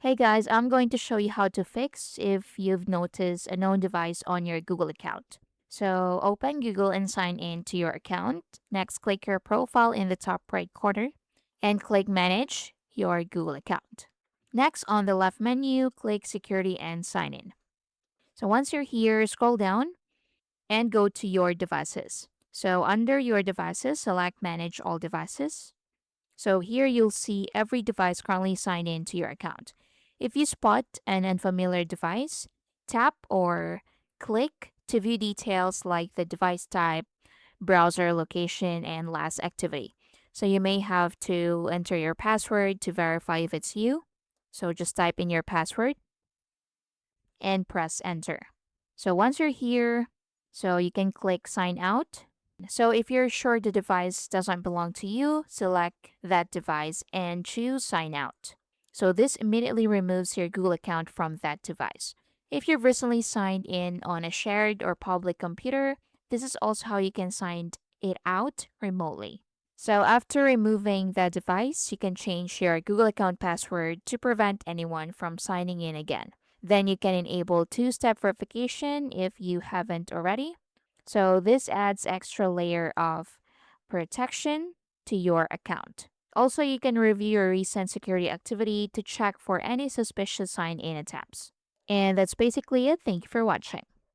Hey guys, I'm going to show you how to fix if you've noticed a known device on your Google account. So open Google and sign in to your account. Next, click your profile in the top right corner and click Manage your Google account. Next, on the left menu, click Security and Sign in. So once you're here, scroll down and go to your devices. So under your devices, select Manage All Devices. So here you'll see every device currently signed in to your account. If you spot an unfamiliar device, tap or click to view details like the device type, browser location, and last activity. So you may have to enter your password to verify if it's you. So just type in your password and press enter. So once you're here, so you can click sign out. So if you're sure the device doesn't belong to you, select that device and choose sign out. So this immediately removes your Google account from that device. If you've recently signed in on a shared or public computer, this is also how you can sign it out remotely. So after removing the device, you can change your Google account password to prevent anyone from signing in again. Then you can enable two-step verification if you haven't already. So this adds extra layer of protection to your account. Also, you can review your recent security activity to check for any suspicious sign-in attempts. And that's basically it. Thank you for watching.